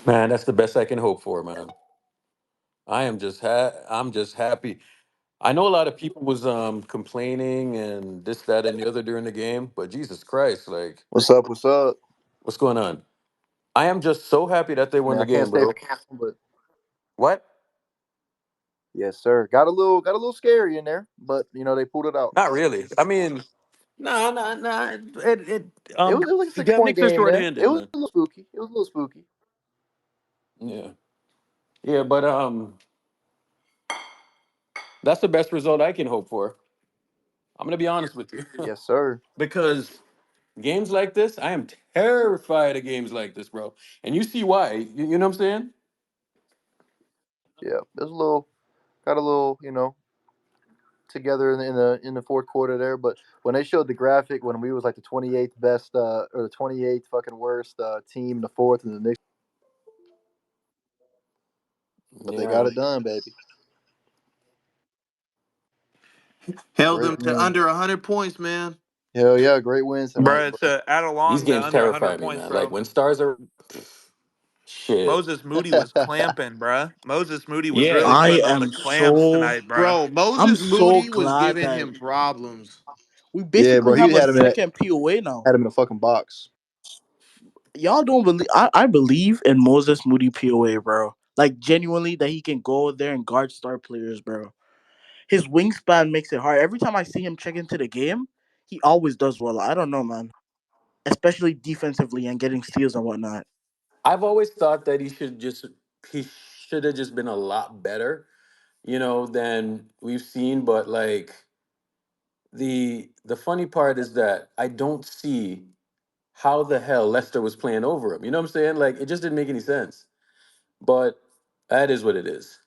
Man, that's the best I can hope for, man. I'm just happy. I know a lot of people was complaining and this, that, and the other during the game, but Jesus Christ, like, What's up? What's up? what's going on? I am just so happy that they I won mean, the I can't game, stay for bro. long, but What? yes, sir. Got a little scary in there, but they pulled it out. Not really. I mean, nah, nah, nah. It was like a six The point Knicks are game, man. It shorthanded, was man. a little spooky. It was a little spooky. Yeah, yeah, but that's the best result I can hope for. I'm gonna be honest with you, Yes, sir. because games like this, I am terrified of games like this, bro. And you see why? You know what I'm saying? Yeah, it was a little got a little together in the fourth quarter there, but when they showed the graphic when we was like the 28th best or the 28th fucking worst team in the fourth, and the Knicks, but they got Yeah. it done, baby. Held Great them to win. under 100 points, man. Hell yeah, great wins tonight, Bro, bro. to add These along to games under 100 terrify me, points, man. Like bro. when stars are shit. Moses Moody was clamping, bro. Moses Moody was Yeah. really I putting on the am clamps so tonight, bro. Bro, I'm Moses so Moody was glad giving that him problems. we Yeah, bro. basically He have a had him in second POA now. had him in a fucking box. Y'all don't believe I believe in Moses Moody POA, bro. Like genuinely that he can go there and guard star players, bro. His wingspan makes it hard. Every time I see him check into the game, he always does well. I don't know, man. Especially defensively and getting steals and whatnot. I've always thought that he should have just been a lot better, than we've seen. But like the funny part is that I don't see how the hell Lester was playing over him. You know what I'm saying? Like it just didn't make any sense. But that is what it is.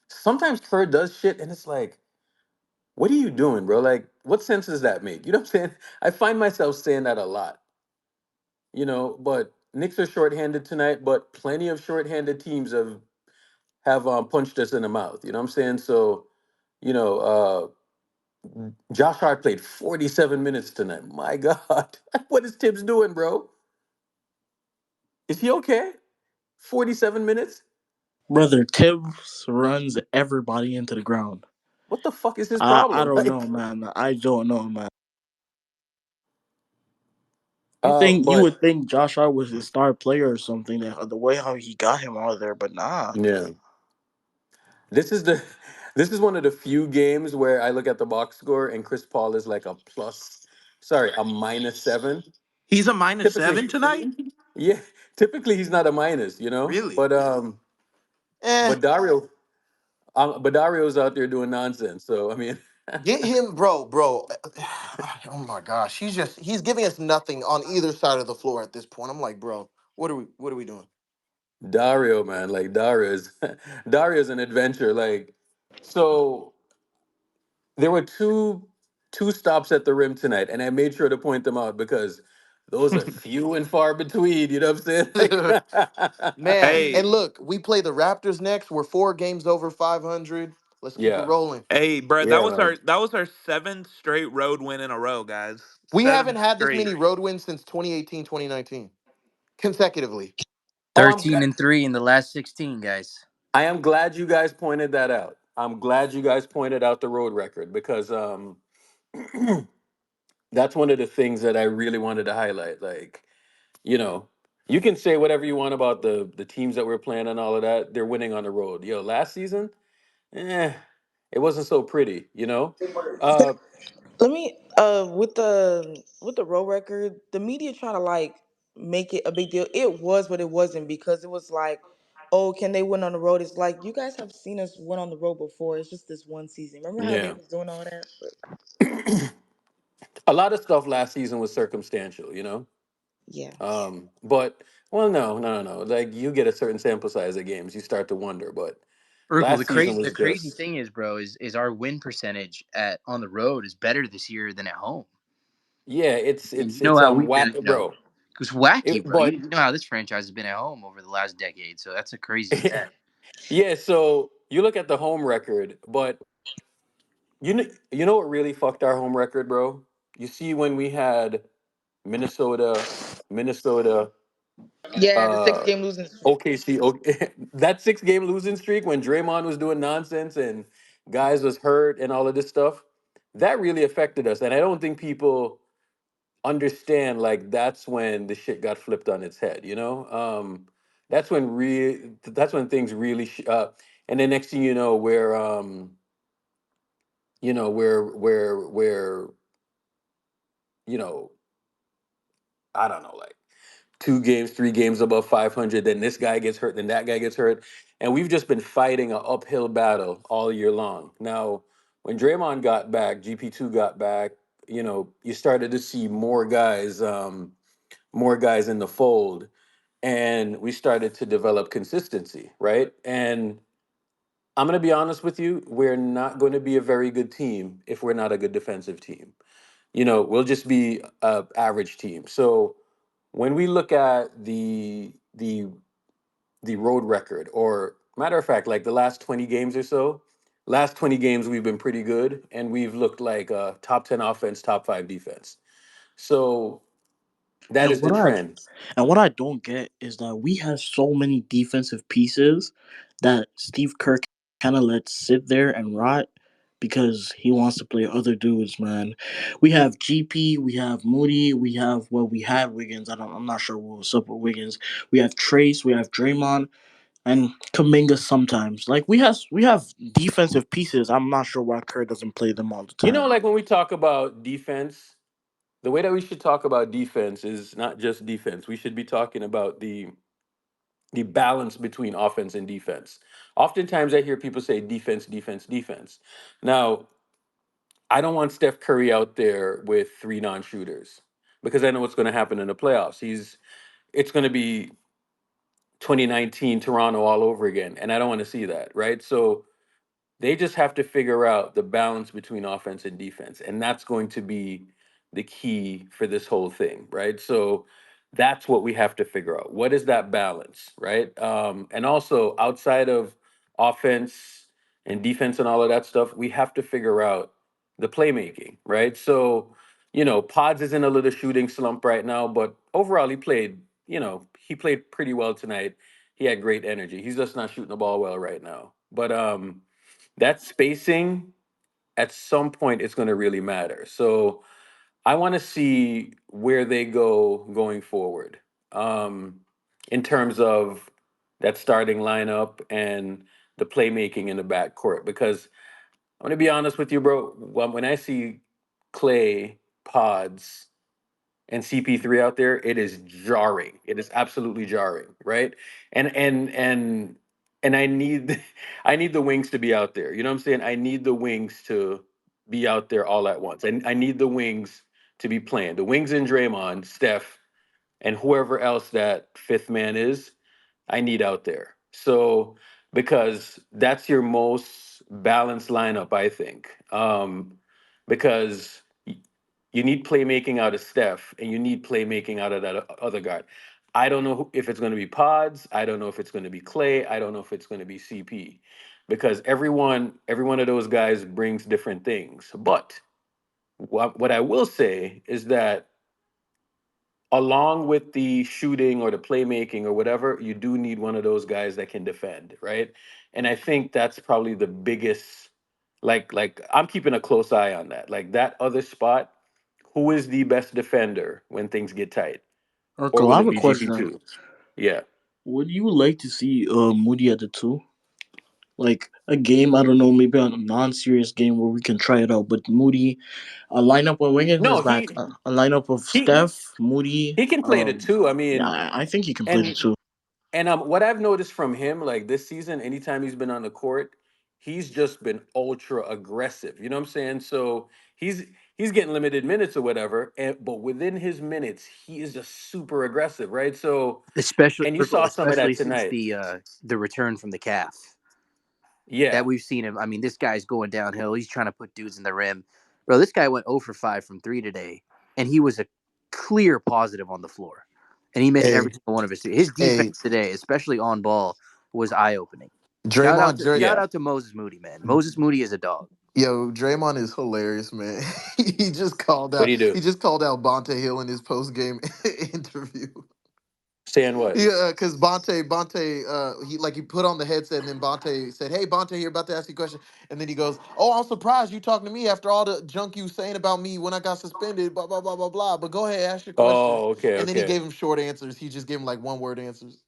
Sometimes Kerr does shit and it's like, what are you doing, bro? Like, what sense does that make? You know what I'm saying? I find myself saying that a lot, but Knicks are shorthanded tonight, but plenty of shorthanded teams have punched us in the mouth. You know what I'm saying? So, you know, Josh Hart played 47 minutes tonight. My God, what is Tibbs doing, bro? Is he okay? 47 minutes? Brother Tibbs runs everybody into the ground. What the fuck is his I problem? don't know, Like, man. I don't know, man. You but would think Josh Hart was a star player or something. The way how he got him out of there, but nah. yeah, this is the this is one of the few games where I look at the box score and Chris Paul is like a -7. He's a minus Typically, seven tonight? yeah, typically he's not a minus. Really? Eh, But Dario's out there doing nonsense. So I mean, get him, bro. Oh my gosh. He's giving us nothing on either side of the floor at this point. I'm like, bro, what are we doing? Dario, man, like Dario's an adventure. Like, so there were two stops at the rim tonight, and I made sure to point them out because those are few and far between. You know what I'm saying? Like, Man, Hey, and look, we play the Raptors next. We're 4 games over 500. Let's keep it yeah, rolling. hey, bro, yeah, man. that was our seventh straight road win in a row, guys. We haven't Seventh had this straight. many road wins since 2018, 2019, consecutively. Oh, 13-3 in the last 16, guys. I am glad you guys pointed that out. I'm glad you guys pointed out the road record because that's one of the things that I really wanted to highlight. Like, you know, you can say whatever you want about the teams that we're playing and all of that. They're winning on the road. Last season, eh, it wasn't so pretty. Uh, Let me with the road record, the media try to like make it a big deal. It was, but it wasn't because it was like, oh, can they win on the road? It's like you guys have seen us win on the road before. It's just this one season. Remember how they yeah, was doing all that? But a lot of stuff last season was circumstantial. yeah. But well, no, no, no, no. Like you get a certain sample size of games, you start to wonder. But Urkel, last season the was crazy just thing is, bro, is our win percentage at on the road is better this year than at home. yeah, it's And it's you know it's how um we've whack, been, bro. it's wacky, bro. But You know how this franchise has been at home over the last decade, so that's a crazy stat. yeah, so you look at the home record, but you know what really fucked our home record, bro? You see when we had Minnesota, Minnesota. Yeah, the six Uh, game losing streak. OKC, that 6 game losing streak when Draymond was doing nonsense and guys was hurt and all of this stuff, that really affected us. And I don't think people understand like that's when the shit got flipped on its head. That's when things really. And then next thing you know, where you know, I don't know, like 2 games, 3 games above 500. Then this guy gets hurt, then that guy gets hurt, and we've just been fighting an uphill battle all year long. Now, when Draymond got back, GP2 got back. You started to see more guys in the fold, and we started to develop consistency, right? And I'm going to be honest with you, we're not going to be a very good team if we're not a good defensive team. We'll just be a average team. So when we look at the road record, or matter of fact, like the last 20 games or so, last 20 games we've been pretty good, and we've looked like a top 10 offense, top 5 defense. So that And is the what I trend. and what I don't get is that we have so many defensive pieces that Steve Kerr kind of lets sit there and rot because he wants to play other dudes, man. We have GP, we have Moody, we had Wiggins. I'm not sure what's up with Wiggins. We have Trace, we have Draymond, and Kaminga sometimes. Like we have defensive pieces. I'm not sure why Kerr doesn't play them all the time. Like when we talk about defense, the way that we should talk about defense is not just defense. We should be talking about the balance between offense and defense. Oftentimes I hear people say defense, defense, defense. Now, I don't want Steph Curry out there with 3 non-shooters because I know what's going to happen in the playoffs. It's going to be 2019 Toronto all over again, and I don't want to see that, right? So they just have to figure out the balance between offense and defense, and that's going to be the key for this whole thing, right? So that's what we have to figure out. What is that balance, right? And also outside of offense and defense and all of that stuff, we have to figure out the playmaking, right? So Pods is in a little shooting slump right now, but overall he played pretty well tonight. He had great energy. He's just not shooting the ball well right now, but that spacing at some point it's going to really matter. So I want to see where they go going forward, um, in terms of that starting lineup and the playmaking in the backcourt. Because I'm going to be honest with you, bro. When I see Clay, Pods, and CP3 out there, it is jarring. It is absolutely jarring, right? And I need I need the wings to be out there. You know what I'm saying? I need the wings to be out there all at once. And I need the wings to be playing. The wings and Draymond, Steph, and whoever else that fifth man is, I need out there. So because that's your most balanced lineup, I think. Because you need playmaking out of Steph, and you need playmaking out of that other guard. I don't know if it's going to be Pods. I don't know if it's going to be Clay. I don't know if it's going to be CP, because every one of those guys brings different things. But what I will say is that along with the shooting or the playmaking or whatever, you do need one of those guys that can defend, right? And I think that's probably the biggest. Like I'm keeping a close eye on that. Like that other spot, who is the best defender when things get tight? Or Urkel, I will have it a be question. GP2? Yeah. Would you like to see Moody at the two? Like a game, I don't know, maybe on a non-serious game where we can try it out. But Moody, a lineup when Wiggins No, is back, a lineup of he Steph, Moody. he can play the two. I Yeah, mean, I think he can play the and two. what I've noticed from him, like this season, anytime he's been on the court, he's just been ultra aggressive. You know what I'm saying? So he's he's getting limited minutes or whatever, but within his minutes, he is just super aggressive, right? So, especially and you Urkel, saw some of that especially since tonight. the return from the calf that Yeah. we've seen him. I mean, this guy's going downhill. He's trying to put dudes in the rim, bro. This guy went 0 for 5 from three today, and he was a clear positive on the floor, and he missed every Hey, single one of his defense hey, today, especially on ball, was eye opening. Draymond, Shout Yeah. out to Moses Moody, man. Moses Moody is a dog. yo, Draymond is hilarious, man. What do you He do? just called out Bonta Hill in his post game interview. Saying what? Yeah, because Bonte, he put on the headset, and then Bonte said, "Hey, Bonte, here about to ask you a question," and then he goes, "Oh, I'm surprised you talking to me after all the junk you saying about me when I got suspended, blah blah blah blah blah. But go ahead, ask your question." Oh, okay, And then he okay. gave him short answers. He just gave him like one word answers.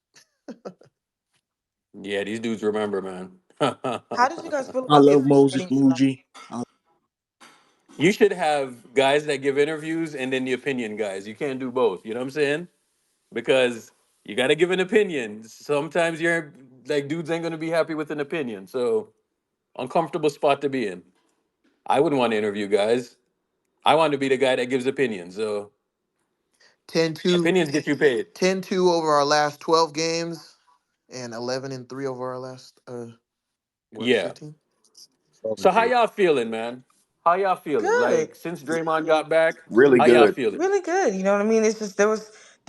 Yeah, these dudes remember, man. How did you guys feel I about the love Moses officiating tonight? Muji. You should have guys that give interviews and then the opinion guys. You can't do both. You know what I'm saying? Because you got to give an opinion. Sometimes you're like dudes ain't gonna be happy with an opinion. So uncomfortable spot to be in. I wouldn't want to interview guys. I want to be the guy that gives opinions. So 10-2, opinions get you paid. 10-2 over our last 12 games, and 11-3 over our last Yeah. 15. So how 17. y'all feeling, man? How y'all feeling? Good. Like since Draymond got back, Really how y'all good. feeling? Really good. You know what I mean? It's just there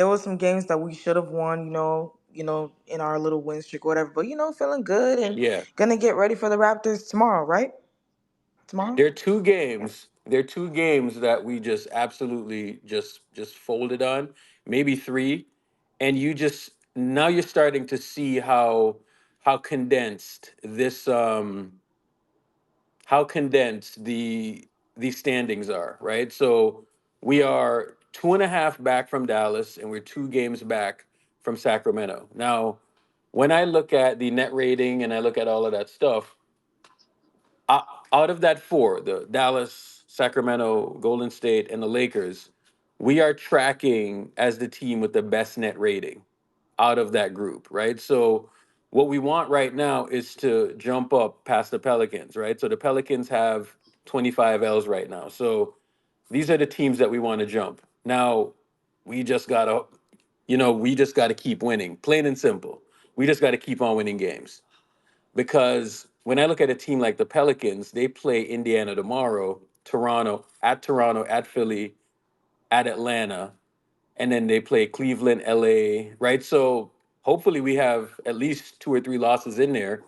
was some games that we should have won, in our little win streak or whatever. But feeling good and Yeah. gonna get ready for the Raptors tomorrow, right? Tomorrow? There are two games. There are two games that we just absolutely just folded on. Maybe three. And you just now you're starting to see how condensed this how condensed the standings are, right? So we are 2.5 back from Dallas, and we're 2 games back from Sacramento. Now, when I look at the net rating and I look at all of that stuff, o- out of that four, the Dallas, Sacramento, Golden State, and the Lakers, we are tracking as the team with the best net rating out of that group, right? So what we want right now is to jump up past the Pelicans, right? So the Pelicans have 25 L's right now. So these are the teams that we want to jump. Now, we just gotta, we just gotta keep winning, plain and simple. We just gotta keep on winning games because when I look at a team like the Pelicans, they play Indiana tomorrow, Toronto, at Philly, at Atlanta, and then they play Cleveland, LA, right? So hopefully we have at least 2 or 3 losses in there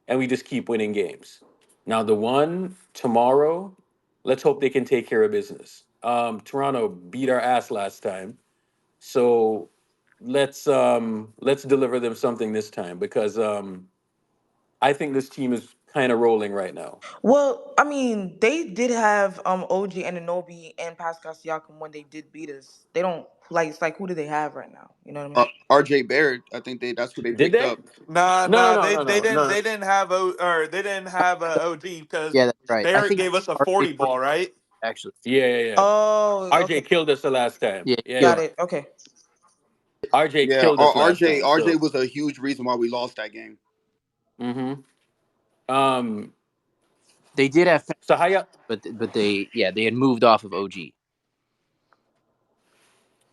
and we just keep winning games. Now the one tomorrow, let's hope they can take care of business. Toronto beat our ass last time. So let's deliver them something this time because I think this team is kind of rolling right now. Well, I mean, they did have OG Ananobi and Pascal Siakam when they did beat us. They don't like it's like who do they have right now? You know what I mean? R.J. Barrett, I think that's who they Did picked they? up. Nah, No, no, nah, no, they no, they no, didn't no. they didn't have they didn't have OG because Yeah, that's right. I Barrett think gave us a RJ 40 Barrett, ball, right? actually. Yeah, yeah, yeah. Oh, RJ okay. killed us the last time. Yeah, he Yeah, killed Got yeah. us. it. Okay. RJ Yeah, killed us last RJ time. RJ So, was a huge reason why we lost that game. hmm um, They did have, so how y'all? but they had moved off of OG.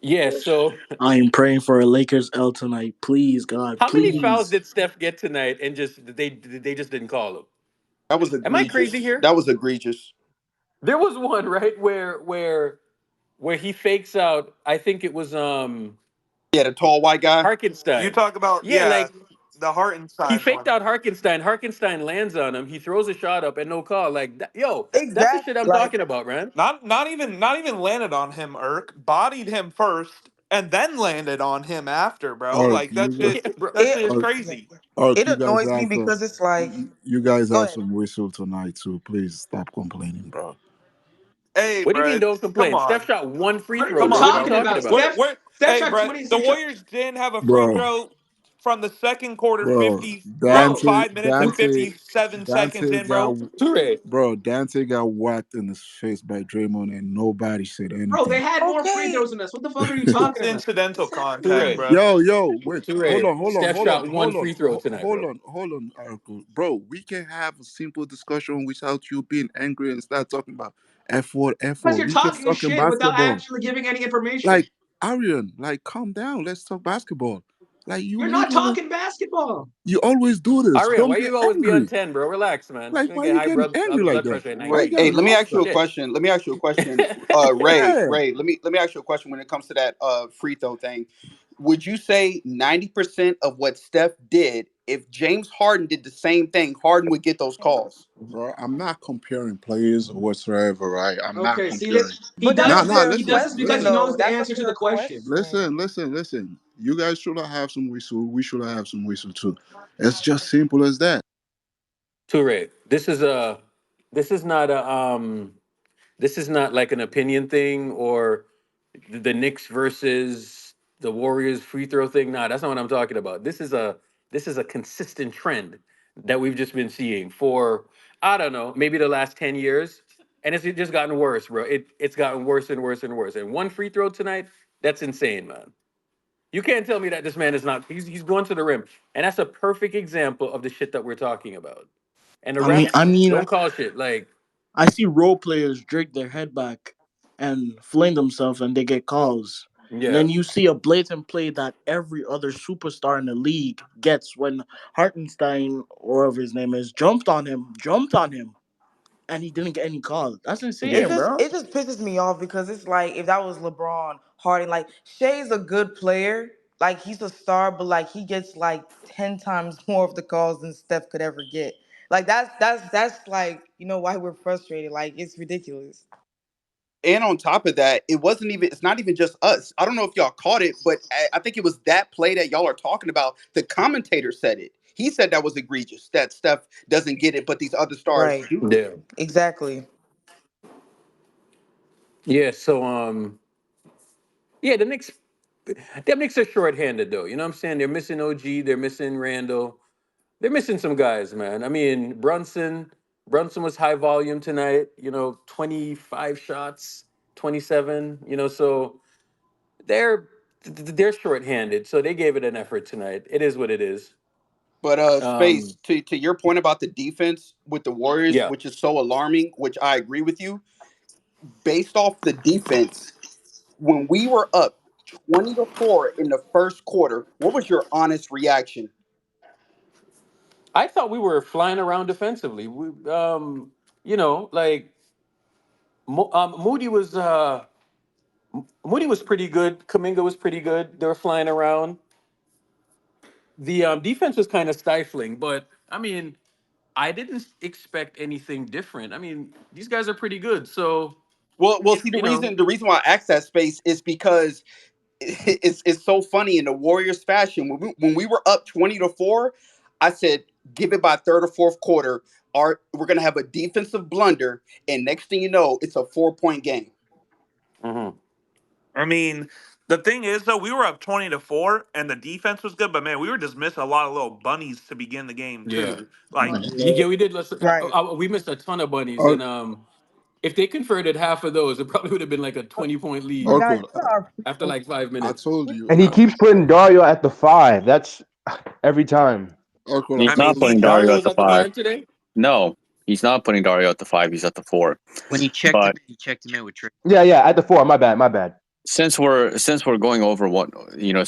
Yeah. So, I am praying for a Lakers L tonight. Please, God, how many fouls please. did Steph get tonight, and just they just didn't call him? That was Am I crazy egregious. here? That was egregious. There was one right where he fakes out. I think it was Yeah, the tall white guy. You Harkenstein. talk about, Yeah, like the he Hartenstein faked one. out Harkenstein. Harkenstein lands on him. He throws a shot up and no call. Like, yo, that's the shit Exactly. I'm Like talking about, man. Not even landed on him, Irk. Bodied him first and then landed on him after, bro. Ark, Like you got Yeah, bro. that it shit is Ark, crazy. Ark, it you guys annoys me have some. because it's like You guys go have ahead. some whistle tonight too. Please stop complaining, bro. Hey, What do you mean? bro, Don't come complain. Steph on. shot one free What are throw, you Come bro. What on, are you bro. talking talking about? about? Steph Hey, shot bro, the 26 shots. Warriors didn't have a free Bro, throw from the second quarter, bro, 50, Bro, 5 minutes and 57 seconds Dante in, bro. Toure. Dante got whacked in his face by Draymond, and nobody said bro, they anything. had more free Okay. throws than us. What the fuck are you It's talking about? incidental Listen, contact, Toure. bro. Yo, wait, Toure. Steph hold on, shot one free throw tonight, bro. hold on, Uncle. Bro, we can have a simple discussion without you being angry and start talking about F4, Because F4. you're We just talking talking shit without basketball. actually giving any information. Like, Arian, like, calm down. Let's talk basketball. Like, You're not talking basketball. you always do this. Arian, Don't why get you always be on angry. 10, bro? Relax, man. Like, You're gonna why get you high getting angry like blood that? pressure at Why you Right. nighttime. Hey, getting let me ask you a emotional? Shit. question. Let me ask you a question. Ray, Yeah. Ray, let me ask you a question when it comes to that free throw thing. Would you say 90% of what Steph did if James Harden did the same thing, Harden would get those calls. Bro, I'm not comparing players whatsoever, right? I'm not Okay, see that comparing. he But that's does a Nah, this. fair He listen, does this because question, he listen, knows though. the That's a answer to fair the question. question. listen. You guys should have some whistle. We should have some whistle too. It's just simple as that. Toure, this is not a this is not like an opinion thing or the Knicks versus the Warriors free throw thing. Nah, that's not what I'm talking about. This is a consistent trend that we've just been seeing for I don't know, maybe the last 10 years. And it's just gotten worse, bro. It's gotten worse and worse and worse. And one free throw tonight, that's insane, man. You can't tell me that this man is not he's going to the rim. And that's a perfect example of the shit that we're talking about. And the I mean, I refs mean, don't call shit. Like, I see role players jerk their head back and fling themselves, and they get calls. And yeah. then you see a blatant play that every other superstar in the league gets when Hartenstein, or whatever his name is, jumped on him, and he didn't get any calls. That's It Yeah. insane, just bro. it just pisses me off because it's like if that was LeBron, Harden, like Shea's a good player, like he's a star, but like he gets like 10 times more of the calls than Steph could ever get. Like that's like why we're frustrated. Like it's ridiculous. And on top of that, it's not even just us. I don't know if y'all caught it, but I think it was that play that y'all are talking about. The commentator said it. He said that was egregious, that Steph doesn't get it, but these other stars Right. do. Yeah. Exactly. Yeah. So yeah, the Knicks are short-handed though. You know what I'm saying? They're missing OG, they're missing Randall. They're missing some guys, man. I mean, Brunson was high volume tonight, 25 shots, 27, so they're they're short-handed. So they gave it an effort tonight. It is what it is. But Um Space, to your point about the defense with the Warriors, yeah. which is so alarming, which I agree with you. Based off the defense, when we were up 20-4 in the first quarter, what was your honest reaction? I thought we were flying around defensively. Like Moody was pretty good. Kaminga was pretty good. They were flying around. The defense was kind of stifling, but I mean, I didn't expect anything different. I mean, these guys are pretty good. So Well, if see, the reason why I asked that, Space, is because it's so funny in the Warriors fashion. When we were up 20-4, I said, give it by third or fourth quarter. We're gonna have a defensive blunder, and next thing you know, it's a 4-point game. Mhm. I mean, the thing is though, we were up 20-4, and the defense was good, but man, we were just missing a lot of little bunnies to begin the game Yeah, too. Like, yeah, we did. Listen, Right. we missed a ton of bunnies, Oh, and if they converted half of those, it probably would have been like a 20-point lead okay. Guys, what are after like 5 minutes. Told you. And he keeps putting Dario at the five. That's every time. Okay. I He's mean, not he putting Dario Dario at was the at the five. five today. No, he's not putting Dario at the five. He's at the four. when But he checked him in with Trey. Yeah, yeah, at the four. My bad, my bad. since we're going over what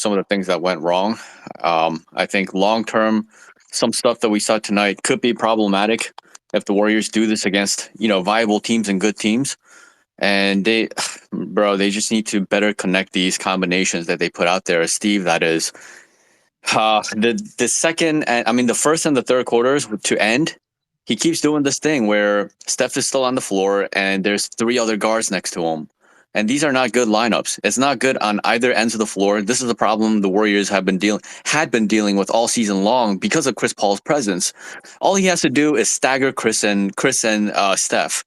some of the things that went wrong, I think long term, some stuff that we saw tonight could be problematic if the Warriors do this against viable teams and good teams. And they just need to better connect these combinations that they put out there. Steve, that is. The second, and I mean the first and the third quarters to end, he keeps doing this thing where Steph is still on the floor and there's three other guards next to him, and these are not good lineups. It's not good on either ends of the floor. This is a problem the Warriors had been dealing with all season long because of Chris Paul's presence. All he has to do is stagger Chris and Steph.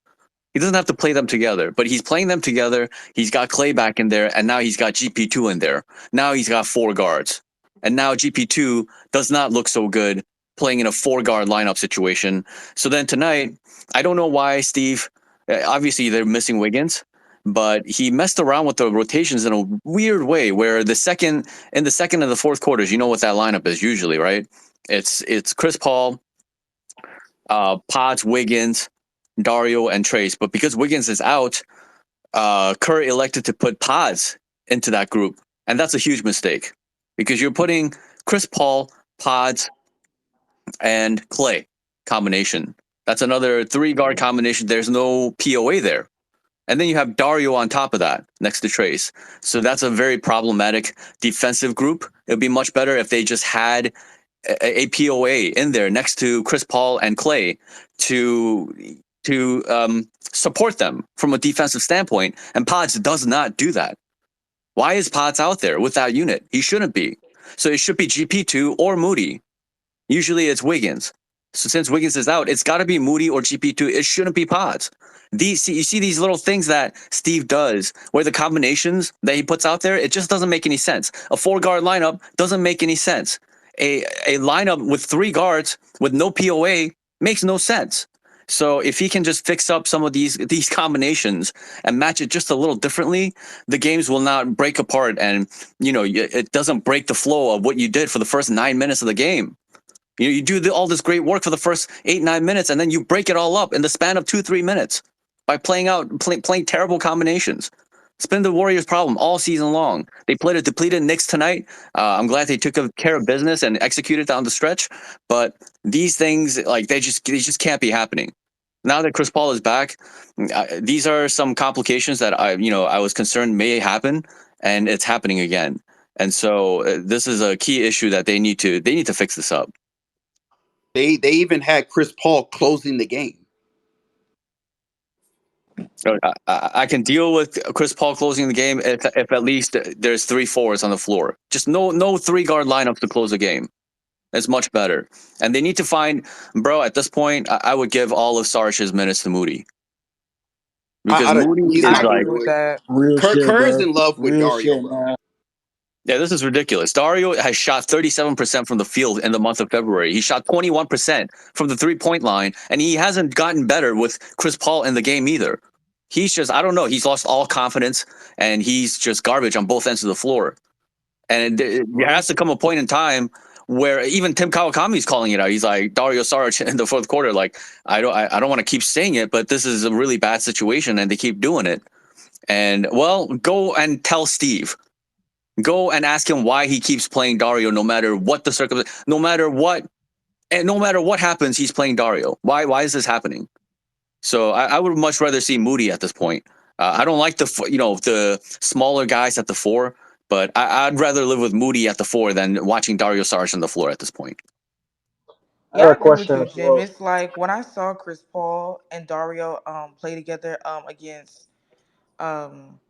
He doesn't have to play them together, but he's playing them together. He's got Clay back in there, and now he's got GP2 in there. Now he's got four guards. And now GP2 does not look so good playing in a four guard lineup situation. So then tonight, I don't know why Steve, obviously they're missing Wiggins, but he messed around with the rotations in a weird way where in the second and the fourth quarters, you know what that lineup is usually, right? It's Chris Paul, Potts, Wiggins, Dario, and Trace. But because Wiggins is out, Kerr elected to put Pods into that group, and that's a huge mistake because you're putting Chris Paul, Pods, and Clay combination. That's another three guard combination. There's no POA there. And then you have Dario on top of that next to Trace. So that's a very problematic defensive group. It would be much better if they just had a POA in there next to Chris Paul and Clay to support them from a defensive standpoint, and Pods does not do that. Why is Pods out there with that unit? He shouldn't be. So it should be GP2 or Moody. Usually it's Wiggins. So since Wiggins is out, it's got to be Moody or GP2. It shouldn't be Pods. You see these little things that Steve does, where the combinations that he puts out there, it just doesn't make any sense. A 4-guard lineup doesn't make any sense. A lineup with 3 guards with no POA makes no sense. So if he can just fix up some of these combinations and match it just a little differently, the games will not break apart, and it doesn't break the flow of what you did for the first 9 minutes of the game. You do all this great work for the first 8-9 minutes, and then you break it all up in the span of 2-3 minutes by playing terrible combinations. It's been the Warriors' problem all season long. They played a depleted Knicks tonight. I'm glad they took care of business and executed down the stretch. But these things, like they just can't be happening. Now that Chris Paul is back, these are some complications that I was concerned may happen, and it's happening again. And so this is a key issue that they need to fix this up. They even had Chris Paul closing the game. I can deal with Chris Paul closing the game if at least there's 3 forwards on the floor. Just no 3-guard lineup to close the game. It's much better. And they need to find, bro, at this point, I would give all of Sarge's minutes to Moody. Because Moody He's is I not agree like, gonna do with it. that. Real shit, Kerr is bro. in love with Real Dario, shit, bro. man. yeah, this is ridiculous. Dario has shot 37% from the field in the month of February. He shot 21% from the 3-point line, and he hasn't gotten better with Chris Paul in the game either. He's just, I don't know, he's lost all confidence, and he's just garbage on both ends of the floor. And there has to come a point in time where even Tim Kawakami's calling it out. He's like, Dario Saric in the fourth quarter, like, I don't want to keep saying it, but this is a really bad situation, and they keep doing it. And, well, go and tell Steve. Go and ask him why he keeps playing Dario, no matter what the circumstance, no matter what happens, he's playing Dario. Why is this happening? So I would much rather see Moody at this point. I don't like the smaller guys at the 4, but I'd rather live with Moody at the 4 than watching Dario Saric on the floor at this point. I Yeah, got I a agree with question you, as Jim. well. It's like when I saw Chris Paul and Dario play together against um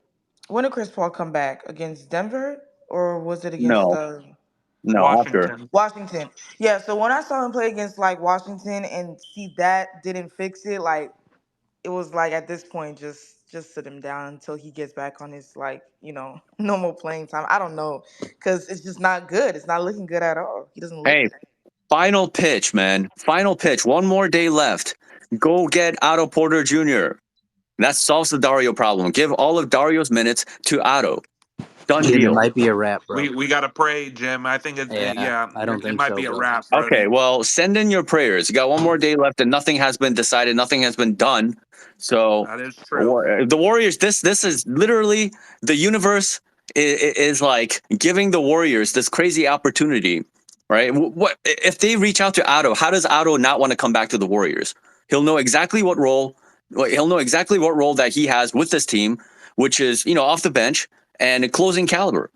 when did Chris Paul come back? Against Denver, or was it against No, no, after. Washington. Washington? Yeah, so when I saw him play against like Washington and see that didn't fix it, like it was like at this point just sit him down until he gets back on his like, normal playing time. I don't know, cuz it's just not good. It's not looking good at all. He doesn't look Hey, good. final pitch, man. Final pitch. One more day left. Go get Otto Porter Jr. That solves the Dario problem. Give all of Dario's minutes to Otto. Done Jim, it deal. might be a wrap, bro. We got to pray, Jim. I think Yeah, I don't it think might so, be a bro. wrap, Okay, Brody. well, send in your prayers. You got one more day left, and nothing has been decided. Nothing has been done. So, That is true. the Warriors. This is literally the universe is like giving the Warriors this crazy opportunity, right? What if they reach out to Otto? How does Otto not want to come back to the Warriors? He'll know exactly what role. He'll know exactly what role that he has with this team, which is off the bench and closing caliber.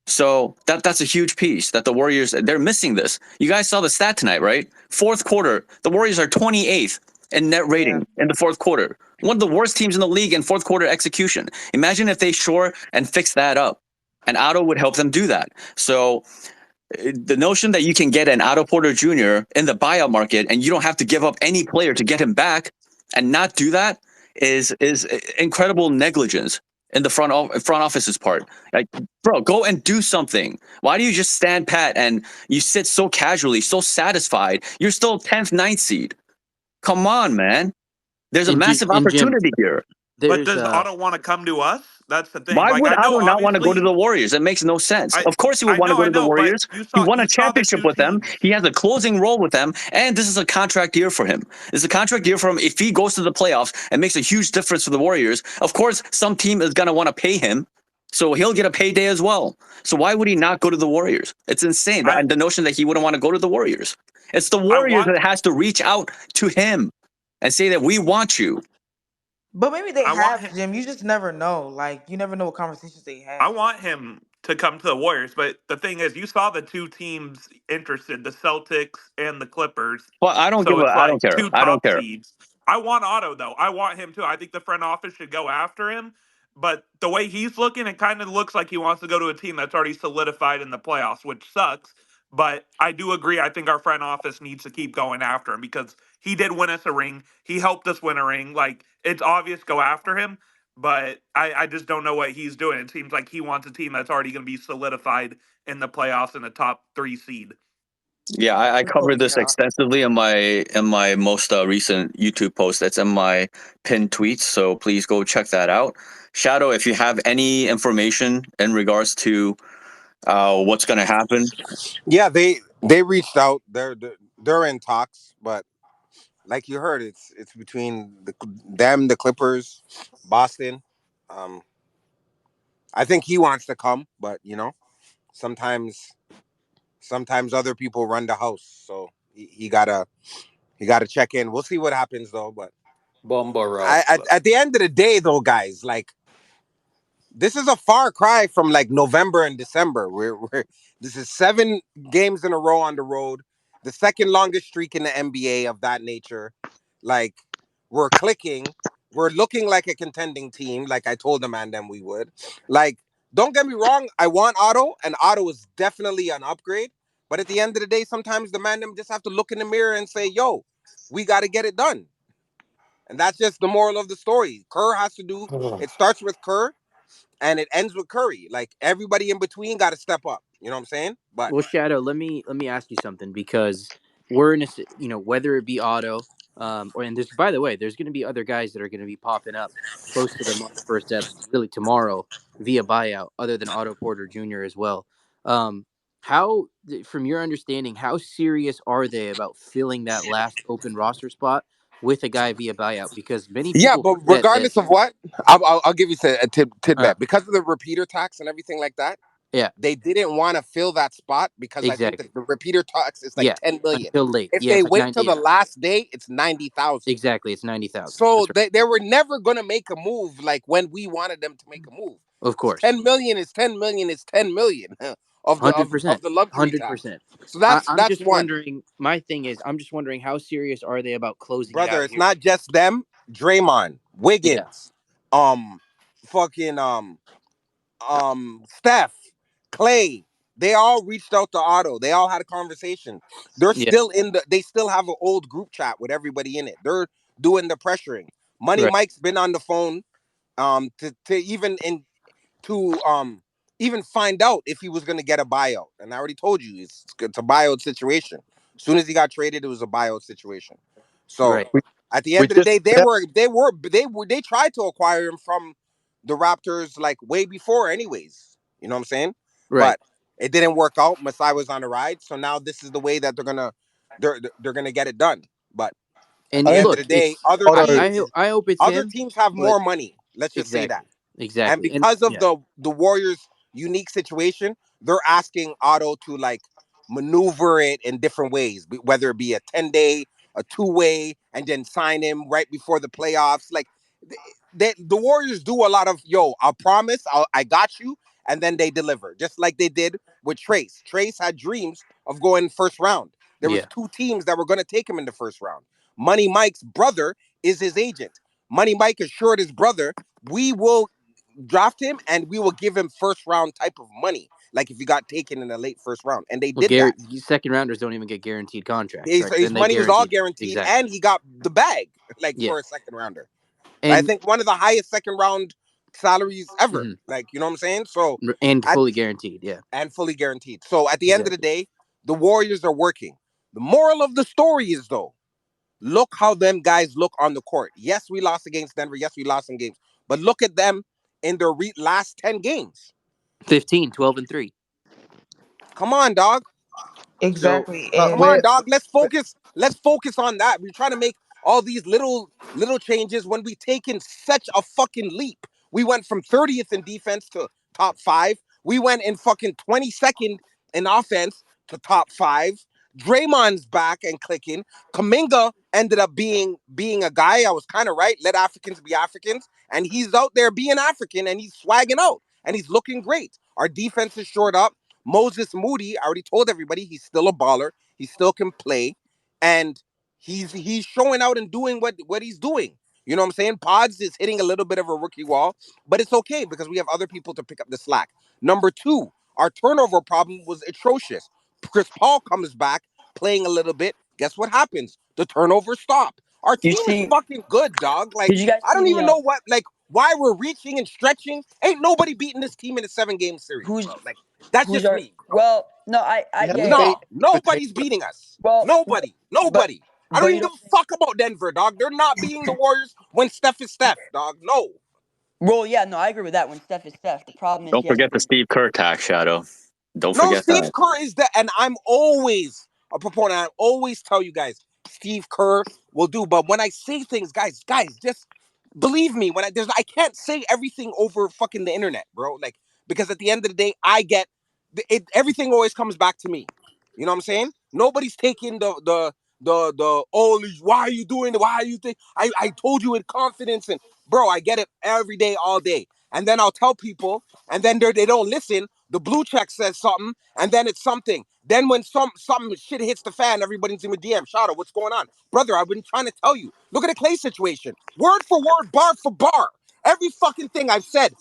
So that's a huge piece that the Warriors, they're missing this. You guys saw the stat tonight, right? Fourth quarter, the Warriors are 28th in net Yeah. rating in the fourth quarter. One of the worst teams in the league in fourth quarter execution. Imagine if they shore and fix that up. And Otto would help them do that. So the notion that you can get an Otto Porter Jr. in the buyout market and you don't have to give up any player to get him back and not do that is incredible negligence in the front office's part. Like, bro, go and do something. Why do you just stand pat and you sit so casually, so satisfied? You're still 10th, ninth seed. Come on, man. There's a massive And Jim, opportunity here. But there's does Otto want to come to us? That's the thing. Why Like would I know, Otto not want to go to obviously, the Warriors? It makes no sense. Of course he would want to go I to the know, but Warriors. He won a you saw the championship two with them. teams. He has a closing role with them, and this is a contract year for him. It's a contract year for him. If he goes to the playoffs and makes a huge difference for the Warriors, of course some team is going to want to pay him, so he'll get a payday as well. So why would he not go to the Warriors? It's insane. I The notion that he wouldn't want to go to the Warriors. It's the I Warriors want that has to reach out to him and say that we want you. But maybe they I want have, him Jim. You just never know. Like you never know what conversations they I had. want him to come to the Warriors. But the thing is, you saw the two teams interested, the Celtics and the Clippers. But I don't give So a. it's I don't like care. two I don't top care. seeds. I want Otto though. I want him too. I think the front office should go after him. But the way he's looking, it kind of looks like he wants to go to a team that's already solidified in the playoffs, which sucks. But I do agree. I think our front office needs to keep going after him because he did win us a ring. He helped us win a ring. Like, it's obvious go after him, but I just don't know what he's doing. It seems like he wants a team that's already going to be solidified in the playoffs in the top three seed. Yeah, I No, covered this yeah. extensively in my most recent YouTube post. That's in my pinned tweets, so please go check that out. Shadow, if you have any information in regards to what's going to happen. Yeah, they reached out. They're in talks, but like you heard, it's between them, the Clippers, Boston. Um, I think he wants to come, but sometimes sometimes other people run the house, so he gotta check in. We'll see what happens though. But Bomba I Rasta. at the end of the day, though, guys, like this is a far cry from like November and December. This is 7 games in a row on the road, the second longest streak in the NBA of that nature. Like we're clicking, we're looking like a contending team, like I told the man them we would. Like, don't get me wrong, I want Otto, and Otto is definitely an upgrade. But at the end of the day, sometimes the man them just have to look in the mirror and say, "Yo, we got to get it done." And that's just the moral of the story. Kerr has to do. It starts with Kerr and it ends with Curry. Like everybody in between got to step up. You know what I'm saying? But Well, Shadow, let me ask you something because we're in whether it be Otto, or and there's by the way, there's going to be other guys that are going to be popping up close to the March 1st deadline, really tomorrow via buyout, other than Otto Porter Jr. as well. How, from your understanding, how serious are they about filling that last open roster spot with a guy via buyout? Because many yeah, people but forget that. regardless of what, I'll give you a Uh, tidbit because of the repeater tax and everything like that. yeah, They didn't want to fill that spot because I think that exactly. the repeater tax is like Yeah, 10 million. until late. If Yeah, they it's like wait till 90. the Yeah, last day, it's 90,000. exactly. It's 90,000. So That's right. they were never gonna make a move like when we wanted them to make a move. Of Because course. 10 million is 10 million is 10 million of the of, of 100%. the luxury tax. 100%. So I, that's I'm that's just one. wondering. My thing is, I'm just wondering how serious are they about closing it Brother, out it's here? not just them. Draymond, Yeah. Wiggins, um, fucking Steph, Clay. They all reached out to Otto. They all had a conversation. They're Yeah. still in the. They still have an old group chat with everybody in it. They're doing the pressuring. Money Right. Mike's been on the phone to to even find out if he was going to get a buyout. And I already told you it's a buyout situation. As soon as he got traded, it was a buyout situation. So Right. at the We end of the just day, they tried to acquire him from the Raptors like way before, anyways. You know what I'm saying? Right. But it didn't work out. Masai was on the ride, so now this is the way that they're gonna get it done. But at And the I end of look, the day, it's other thought teams I hope it's other him, teams have but more money. Let's just say that. exactly, And exactly, and because of yeah, the Warriors' unique situation, they're asking Otto to like maneuver it in different ways, whether it be a 10-day, a two-way, and then sign him right before the playoffs. Like the Warriors do a lot of I promise, I got you, and then they deliver, just like they did with Trace. Trace had dreams of going first round. There was yeah, two teams that were going to take him in the first round. Money Mike's brother is his agent. Money Mike assured his brother, we will draft him and we will give him first round type of money. Like if he got taken in the late first round. And they well, did that. second rounders don't even get guaranteed contracts, His, right? his Then they money was all guaranteed guaranteed exactly, and he got the bag, like yeah, for a second rounder. I and think one of the highest second round salaries ever. mhm, Like, you know what I'm saying? So and at fully guaranteed, yeah, and fully guaranteed. So at the end of the exactly. day, the Warriors are working. The moral of the story is though, look how them guys look on the court. Yes, we lost against Denver. Yes, we lost some games. But look at them in their last 10 games. 15, 12, and 3. Come on, dog. So Exactly. Come And on, wait. dog. Let's focus on that. We're trying to make all these little changes when we taken such a fucking leap. We went from 30th in defense to top five. We went in fucking 22nd in offense to top five. Draymond's back and clicking. Kaminga ended up being a guy. I was kind of right. Let Africans be Africans, and he's out there being African, and he's swagging out, and he's looking great. Our defense is short up. Moses Moody, I already told everybody he's still a baller. He still can play, and he's showing out and doing what he's doing. You know what I'm saying? Pods is hitting a little bit of a rookie wall, but it's okay because we have other people to pick up the slack. Number two, our turnover problem was atrocious. Chris Paul comes back playing a little bit. Guess what happens? The turnovers stop. Our You team is see? fucking good, dog. Like, Did you guys I see don't the even know why we're reaching and stretching. Ain't nobody beating this team in a 7 game series, who's bro. Like, that's who's just our? me, bro. Well, no, I You have get to it. No, face expectations. nobody's beating us. Well, Nobody. but Nobody. I don't but even you give don't. a fuck about Denver, dog. They're not beating the Warriors when Steph is Steph, dog. No. Well, yeah, no, I agree with that. When Steph is Steph, the problem is Don't he hasn't forget the been. Steve Kerr tax, Shadow. Don't No, forget Steve that. Kerr is that, and I'm always a proponent. I always tell you guys, Steve Kerr will do. But when I say things, guys, just believe me. When I can't say everything over fucking the internet, bro. Like, because at the end of the day, I get it. Everything always comes back to me. You know what I'm saying? Nobody's taking the oh, why are you doing it? Why are you think I told you in confidence, and bro, I get it every day, all day. And then I'll tell people, and then they don't listen. The blue check says something, and then it's something. Then when some shit hits the fan, everybody's in my DM. Shadow, what's going on, brother? I've been trying to tell you. Look at the Clay situation, word for word, bar for bar. Every fucking thing I've said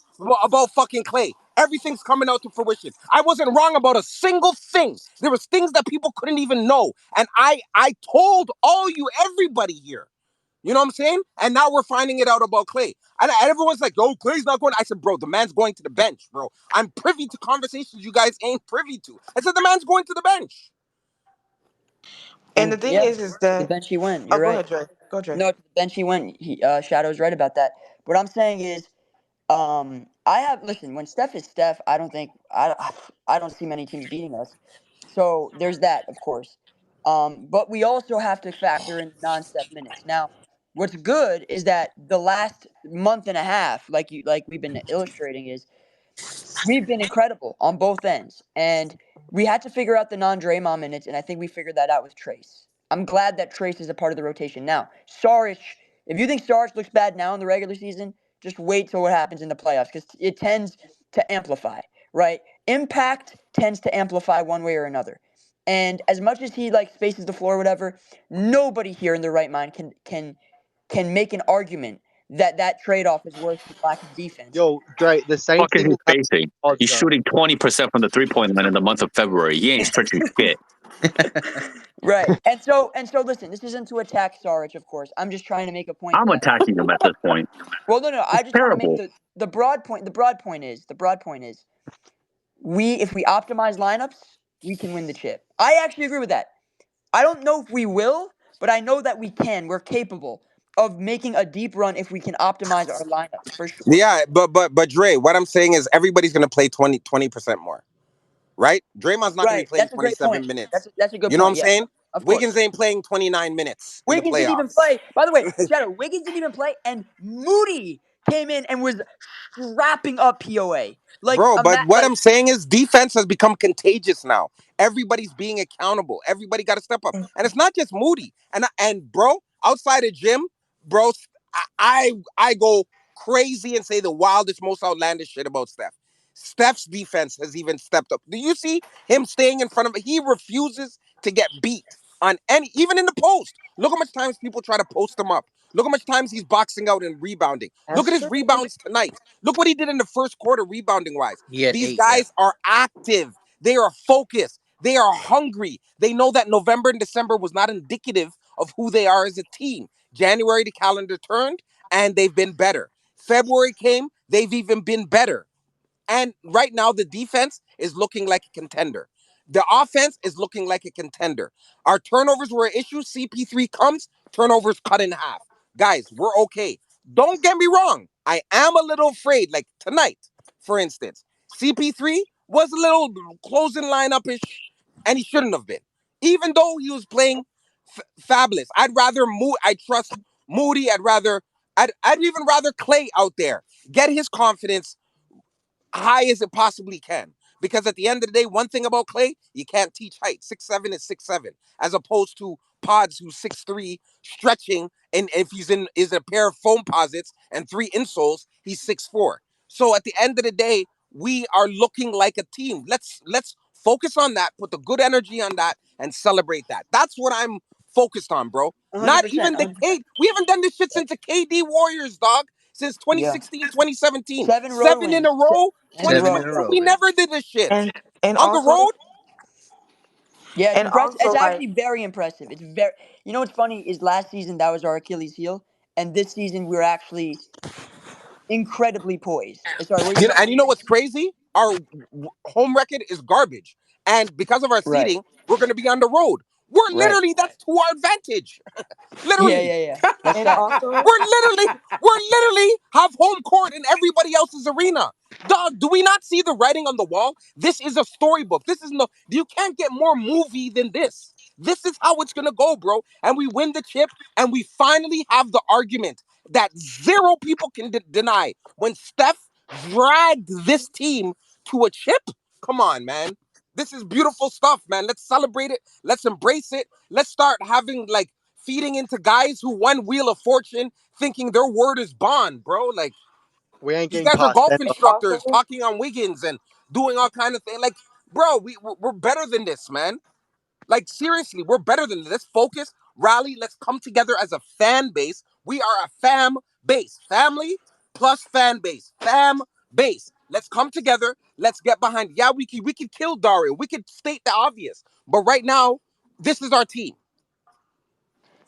about fucking Clay, everything's coming out to fruition. I wasn't wrong about a single thing. There was things that people couldn't even know, and I told all you, everybody here. You know what I'm saying? And now we're finding it out about Clay. And everyone's like, "Oh, Clay's not going." I said, "Bro, the man's going to the bench, bro. I'm privy to conversations you guys ain't privy to." I said, "The man's going to the bench." And the And thing yeah, is to the that, bench he went. oh, You're go right. ahead, Dre. Go, Dre. No, to the bench he went. Shadow's right about that. What I'm saying is, I have listen. When Steph is Steph, I don't think I don't see many teams beating us. So there's that, of course. But we also have to factor in non-Steph minutes. Now, what's good is that the last month and a half, like we've been illustrating, is we've been incredible on both ends, and we had to figure out the non-Draymond minutes, and I think we figured that out with Trace. I'm glad that Trace is a part of the rotation now. Saric, if you think Saric looks bad now in the regular season, just wait till what happens in the playoffs because it tends to amplify, right? Impact tends to amplify one way or another. And as much as he like spaces the floor or whatever, nobody here in their right mind can make an argument that that trade-off is worth the lack of defense. Yo, Dre, the same Fuck is thing he will happen spacing? to Pods, He's though. shooting 20% from the 3-point line in the month of February. He ain't stretching shit. Right. And so listen, this isn't to attack Sarich, of course. I'm just trying to make a point I'm that attacking him at this point. well no, I It's just want to make terrible. the broad point is we if we optimize lineups, we can win the chip. I actually agree with that. I don't know if we will, but I know that we can. We're capable of making a deep run if we can optimize our lineups for sure. Yeah, but Dre, what I'm saying is everybody's gonna play 20% more, right? Draymond's not gonna be Right. playing That's a great point. 27 minutes. That's a good You know what I'm point. Yes. saying? Of Wiggins course. ain't playing 29 minutes in the Wiggins didn't even playoffs. play. By the way, Shadow, Wiggins didn't even play, and Moody came in and was strapping up POA. Bro, but what Like I'm saying is defense has become contagious now. Everybody's being accountable. Everybody got to step up. And it's not just Moody. And bro, outside of Jim, bro, I go crazy and say the wildest, most outlandish shit about Steph. Steph's defense has even stepped up. Do you see him staying in front of He refuses to get beat on any, even in the post. Look how much times people try to post him up. Look how much times he's boxing out and rebounding. Look That's at his true. rebounds tonight. Look what he did in the first quarter rebounding wise. He had These 8, yeah. guys are active. They are focused. They are hungry. They know that November and December was not indicative of who they are as a team. January, the calendar turned, and they've been better. February came, they've even been better. And right now, the defense is looking like a contender. The offense is looking like a contender. Our turnovers were an issue. CP3 comes, turnovers cut in half. Guys, we're okay. Don't get me wrong. I am a little afraid. Like tonight, for instance, CP3 was a little closing lineup ish, and he shouldn't have been. Even though he was playing fabulous. I trust Moody. I'd even rather Clay out there. Get his confidence high as it possibly can. Because at the end of the day, one thing about Clay, you can't teach height. 6'7" is 6'7", as opposed to Pods who's 6'3", stretching, and if he's in a pair of foam posits and 3 insoles, he's 6'4". So at the end of the day, we are looking like a team. Let's focus on that, put the good energy on that, and celebrate that. That's what I'm focused on, bro. Not 100%, even the 100%. K. We haven't done this shit since the KD Warriors, dog. Since Yeah. 2016, 2017. 7 road 7 in a wins row, in a 2020. 7 in row. a Bro, row, we baby. never did this shit. and On the also road, Yeah, it's and impressive. It's also like actually very impressive. It's very. You know what's funny is last season that was our Achilles heel, and this season we're actually incredibly poised. Sorry, what are you saying? and you know what's crazy? Our home record is garbage. And because of our Right. seating, we're going to be on the road. We're Right. literally, that's to our advantage. Yeah, Literally. yeah, yeah. That's and facts. also We're literally have home court in everybody else's arena. Dog, do we not see the writing on the wall? This is a storybook. This is no, you can't get more movie than this. This is how it's gonna go, bro. And we win the chip, and we finally have the argument that zero people can deny. When Steph dragged this team to a chip, come on, man. This is beautiful stuff, man. Let's celebrate it. Let's embrace it. Let's start having like feeding into guys who won Wheel of Fortune thinking their word is bond, bro. Like We ain't these getting guys are past golf them. and instructors also talking on Wiggins and doing all kind of things. Like, bro, we're better than this, man. Like seriously, we're better than this. Let's focus, rally. Let's come together as a fan base. We are a fam base, family plus fan base, fam base. Let's come together. Let's get behind. Yeah, we could kill Dario. We could state the obvious, but right now, this is our team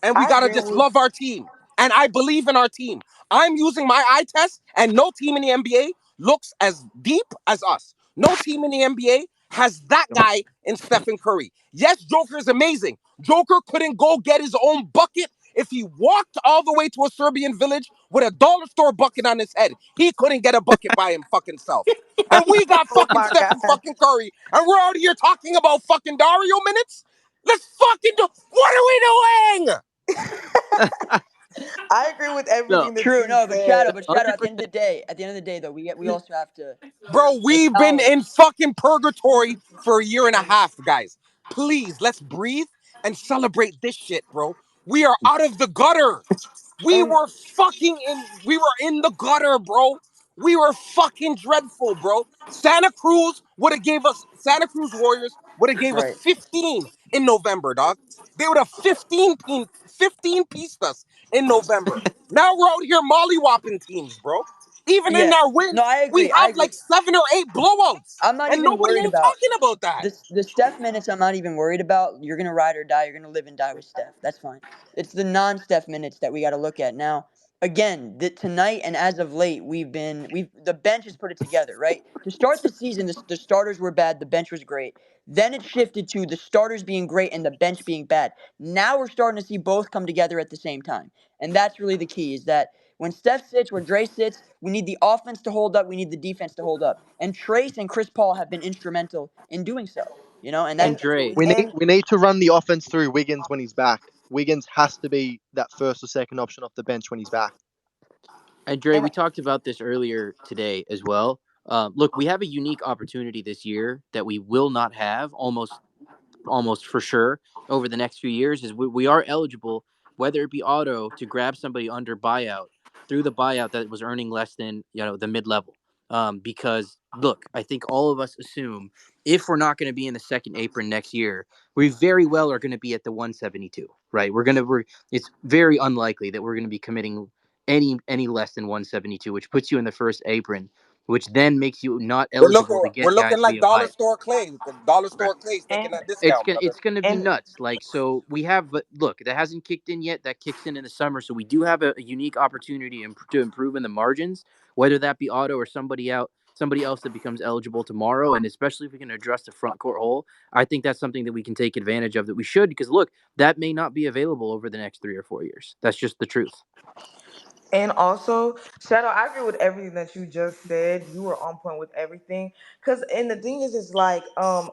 and we I gotta agree just with love our team. And I believe in our team. I'm using my eye test, and no team in the NBA looks as deep as us. No team in the NBA has that guy in Stephen Curry. Yes, Joker is amazing. Joker couldn't go get his own bucket if he walked all the way to a Serbian village with a dollar store bucket on his head. He couldn't get a bucket by him fucking self. And we got oh fucking my Stephen god. fucking Curry, and we're out here talking about fucking Dario minutes. Let's fucking do. What are we doing? I agree with No, everything that True. you No, said. but shadow. At the end of 100%. the day, though, we also have to Bro, we've been in acknowledge. fucking purgatory for a year and a half, guys. Please, let's breathe and celebrate this shit, bro. We are out of the gutter. And We were in the gutter, bro. We were fucking dreadful, bro. Santa Cruz Warriors would have gave us Right. 15 in November, dog. They would have 15 pieced us in November. Now we're out here mollywopping teams, bro. Even in Yeah. our No, wins, I we agree. I have agree. like 7 or 8 blowouts. I'm not And even nobody worried ain't about talking about that. the Steph minutes. I'm not even worried about. You're gonna ride or die. You're gonna live and die with Steph. That's fine. It's the non-Steph minutes that we got to look at now. Again, tonight and as of late, we've the bench has put it together. Right to start the season, the starters were bad. The bench was great. Then it shifted to the starters being great and the bench being bad. Now we're starting to see both come together at the same time, and that's really the key. Is that when Steph sits, where Dre sits, we need the offense to hold up. We need the defense to hold up. And Trace and Chris Paul have been instrumental in doing so. And And and that's what we Dre, We need. need and we need to run the offense through Wiggins when he's back. Wiggins has to be that first or second option off the bench when he's back. we and talked about this earlier today as well. Look, we have a unique opportunity this year that we will not have almost for sure over the next few years is we are eligible, whether it be auto, to grab somebody under buyout through the buyout that was earning less than the mid level. Because look, I think all of us assume if we're not going to be in the second apron next year, we very well are going to be at the 172. Right? It's very unlikely that we're going to be committing any less than 172, which puts you in the first apron, which then makes you not We're looking eligible to we're get looking guys like via dollar buyout. store Clay. Dollar Right. store Clay's taking and that discount, brother. It's gonna be and nuts. Like so, we have, but look, that hasn't kicked in yet. That kicks in the summer, so we do have a unique opportunity to improve in the margins, whether that be auto or somebody else that becomes eligible tomorrow. And especially if we can address the front court hole, I think that's something that we can take advantage of. That we should, because look, that may not be available over the next 3 or 4 years. That's just the truth. And also, Shadow, I agree with everything that you just said. You were on point with everything. Cause and the thing is like,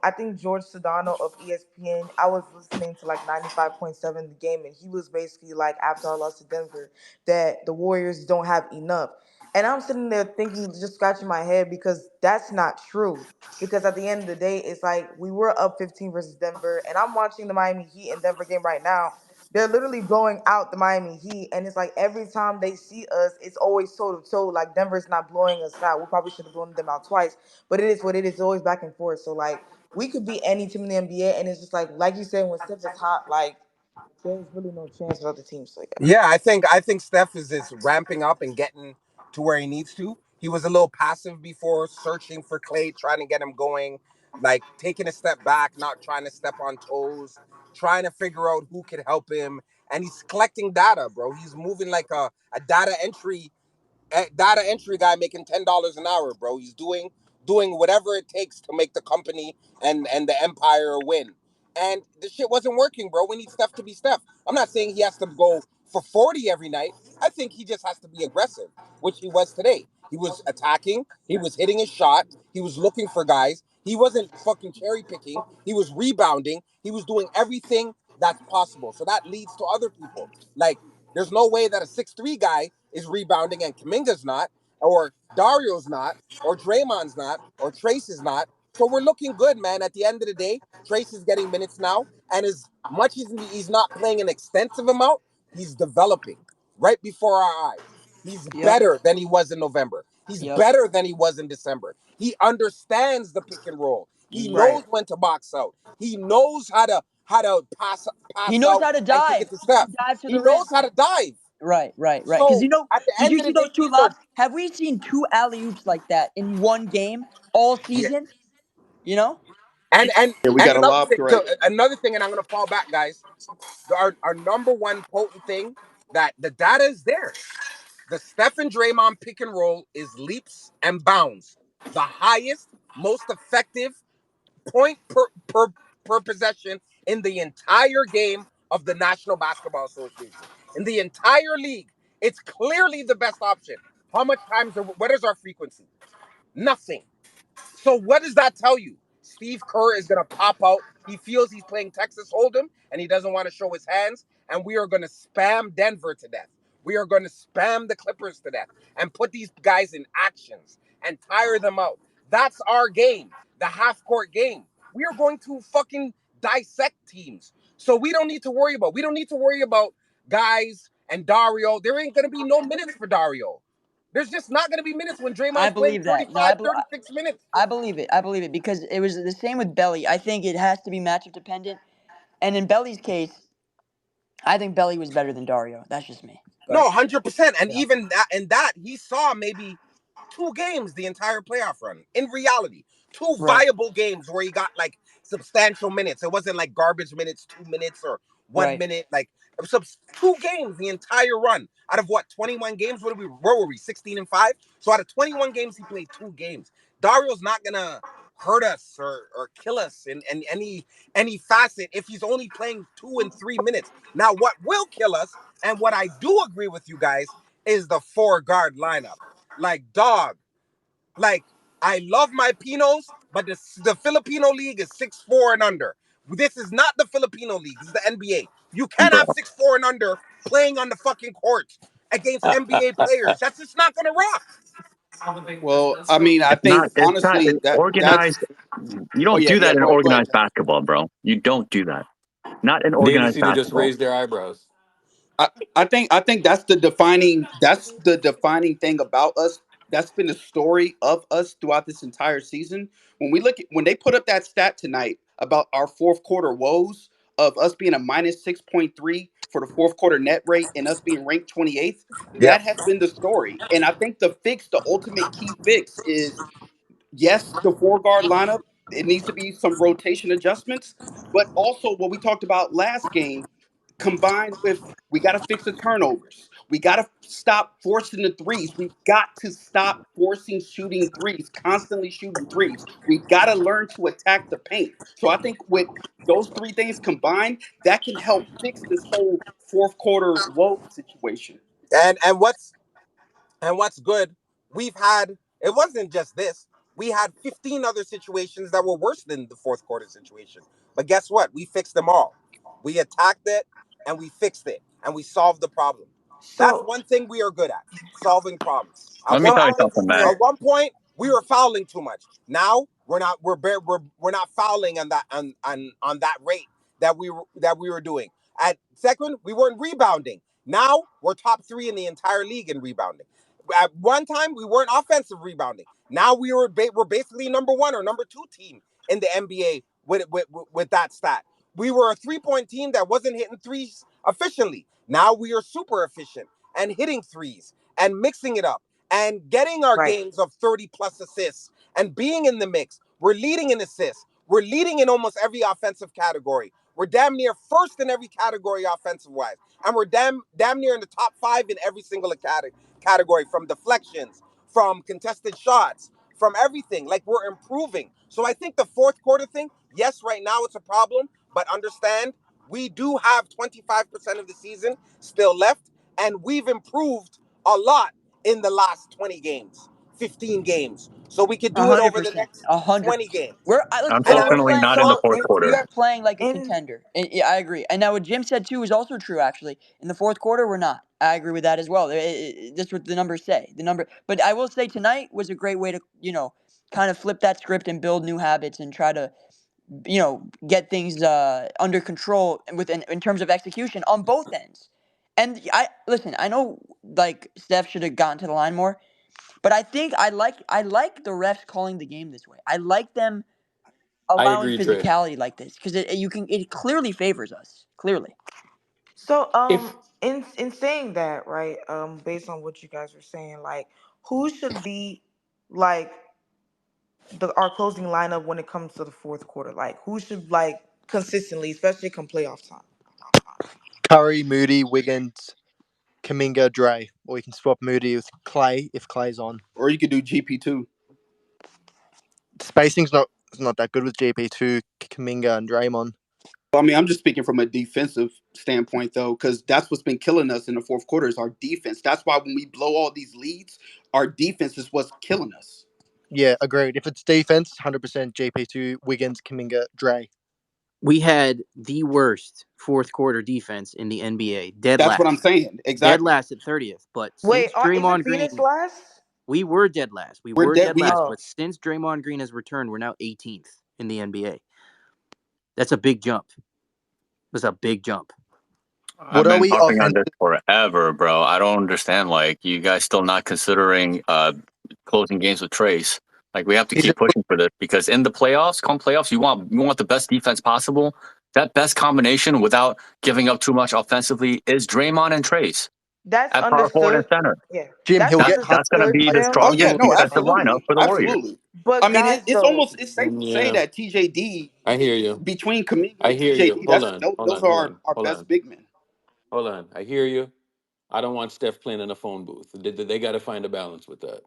I think George Sedano of ESPN, I was listening to like 95.7 the game, and he was basically like after our loss to Denver, that the Warriors don't have enough. And I'm sitting there thinking, just scratching my head because that's not true. Because at the end of the day, it's like we were up 15 versus Denver, and I'm watching the Miami Heat and Denver game right now. They're literally blowing out the Miami Heat, and it's like every time they see us, it's always toe to toe. Like Denver's not blowing us out. We probably should have blown them out twice, but it is what it is. It's always back and forth. So like we could be any team in the NBA, and it's just like you said, when Steph is hot, like there's really no chance with other teams. So yeah. Yeah, I think Steph is ramping up and getting to where he needs to. He was a little passive before, searching for Clay, trying to get him going, like taking a step back, not trying to step on toes, trying to figure out who could help him. And he's collecting data, bro. He's moving like a data entry guy making $10 an hour, bro. He's doing whatever it takes to make the company and the empire win. And the shit wasn't working, bro. We need Steph to be Steph. I'm not saying he has to go for 40 every night. I think he just has to be aggressive, which he was today. He was attacking, he was hitting his shot, he was looking for guys. He wasn't fucking cherry picking. He was rebounding. He was doing everything that's possible. So that leads to other people. Like there's no way that a 6'3" guy is rebounding and Kaminga's not, or Dario's not, or Draymond's not, or Trace is not. So we're looking good, man. At the end of the day, Trace is getting minutes now, and as much as he's not playing an extensive amount, he's developing right before our eyes. He's Yep. better than he was in November. He's Yep. better than he was in December. He understands the pick and roll. He Right. knows when to box out. He knows how to He pass knows out how to and kick dive it to Steph. and dive to He the rim. knows how to dive. Right. Because So at the did end you of see the day, those two these are lobs? Have we seen two alley oops like that in one game all yeah. season? You know? And and Yeah, we and got a another lob thing, threat. another thing, and I'm gonna fall back, guys. Our number one potent thing that the data is there. The Steph and Draymond pick and roll is leaps and bounds. The highest, most effective point per possession in the entire game of the National Basketball Association. In the entire league, it's clearly the best option. How much times? What is our frequency? Nothing. So what does that tell you? Steve Kerr is going to pop out. He feels he's playing Texas Hold'em and he doesn't want to show his hands. And we are going to spam Denver to death. We are going to spam the Clippers to death and put these guys in actions and tire them out. That's our game, the half court game. We are going to fucking dissect teams. So we don't need to worry about. We don't need to worry about guys and Dario. There ain't going to be no minutes for Dario. There's just not going to be minutes when I Draymond's playing believe that. No, 35, 36 minutes. I believe it. I believe it because it was the same with Belly. I think it has to be matchup dependent. And in Belly's case, I think Belly was better than Dario. That's just me. No, But 100%. And yeah, even that, and that he saw maybe two games the entire playoff run. In reality, two right, viable games where he got like substantial minutes. It wasn't like garbage minutes, 2 minutes or one right. minute. Like it was two games the entire run. Out of what 21 games? Where were we? 16-5. So out of 21 games, he played two games. Dario's not gonna hurt us or kill us in any facet if he's only playing 2 and 3 minutes. Now, what will kill us, and what I do agree with you guys, is the four guard lineup. Like, dog, like, I love my Pinos, but the Filipino league is 6'4" and under. This is not the Filipino league. This is the NBA. You can't bro. have 6'4" and under playing on the fucking court against NBA players. That's just not going to rock. Well, I mean, I think It's not honestly that's. organized. You Oh don't yeah, do yeah. that in Go ahead, organized Jeff. basketball, bro. You don't do that. Not in They just organized need to just basketball. raise their eyebrows. I think that's the defining thing about us. That's been the story of us throughout this entire season. When they put up that stat tonight about our fourth quarter woes of us being a minus 6.3 for the fourth quarter net rate and us being ranked 28th, Yep. that has been the story. And I think the ultimate key fix is yes, the four guard lineup, it needs to be some rotation adjustments, but also what we talked about last game combined with we got to fix the turnovers. We got to stop forcing the threes. We've got to stop forcing shooting threes, constantly shooting threes. We've got to learn to attack the paint. So I think with those three things combined, that can help fix this whole fourth quarter woe situation. And what's good, we've had, it wasn't just this. We had 15 other situations that were worse than the fourth quarter situation. But guess what? We fixed them all. We attacked it and we fixed it and we solved the problem. That's So one thing we are good at, solving problems. At Let me one so tell you I point, something, Mac. swear. at one point we were fouling too much. Now we're not fouling on that on that rate that we were doing. At second, we weren't rebounding. Now we're top 3 in the entire league in rebounding. At one time, we weren't offensive rebounding. Now we're basically number 1 or number 2 team in the NBA with that stat. We were a 3-point team that wasn't hitting threes efficiently. Now we are super efficient and hitting threes and mixing it up and getting our Right. games of 30 plus assists and being in the mix. We're leading in assists. We're leading in almost every offensive category. We're damn near first in every category offensive wise. And we're damn near in the top 5 in every single category, from deflections, from contested shots, from everything. Like, we're improving. So I think the fourth quarter thing, yes, right now it's a problem, but understand we do have 25% of the season still left, and we've improved a lot in the last 20 games, 15 games. So we could do it over the 100%. next 20 100%. games. Listen, And I, we're Unfortunately, playing not in like the So fourth in we quarter. are playing like a in contender. And, yeah, I agree. And now what Jim said too is also true. Actually, in the fourth quarter, we're not. I agree with that as well. That's what the numbers say. But I will say tonight was a great way to kind of flip that script and build new habits and try to get things under control in terms of execution on both ends. And I listen. I know like Steph should have gotten to the line more, but I like the refs calling the game this way. I like them I allowing agree, Dre. physicality like this because it clearly favors us. Clearly. so If in saying that, right, based on what you guys were saying, like who should be like the our closing lineup when it comes to the fourth quarter? Like who should like consistently, especially come playoff time? Curry, Moody, Wiggins, Kaminga, Dre. Or you can swap Moody with Clay if Clay's on. Or you could do GP2. Spacing's not that good with GP2, Kaminga, and Draymond. I mean, I'm just speaking from a defensive standpoint, though, because that's what's been killing us in the fourth quarter is our defense. That's why when we blow all these leads, our defense is what's killing us. Yeah, agreed. If it's defense, 100% GP2, Wiggins, Kaminga, Dre. We had the worst fourth quarter defense in the NBA, dead That's what I'm last, saying. dead Exactly. last at 30th. But Wait, since isn't Draymond Phoenix Green, last? we were dead last. We We're were dead. dead We last. Oh, But since Draymond Green has returned, we're now 18th in the NBA. That's a big jump. That's a big jump. What I've are been we harping on offensive? this forever, bro. I don't understand. Like, you guys still not considering closing games with Trace. Like, we have to He's a, keep pushing for this because in the playoffs, come playoffs, you want the best defense possible. That best combination without giving up too much offensively is Draymond and Trace that's at power forward and understood. center. Yeah, Jim, that's he'll That's get 100 that's going to understood, be the highest Jim. Oh yeah, strongest no, efficiency. defensive lineup absolutely, for the Warriors. absolutely. I But mean, guys, it's though, almost it's safe to say yeah, that TJD I hear you. between Kaminga I and hear you. TJD, Hold on, hold those on, are hold our, on, our hold best on, big men. hold on. I hear you. I don't want Steph playing in a phone booth. They got to find a balance with that.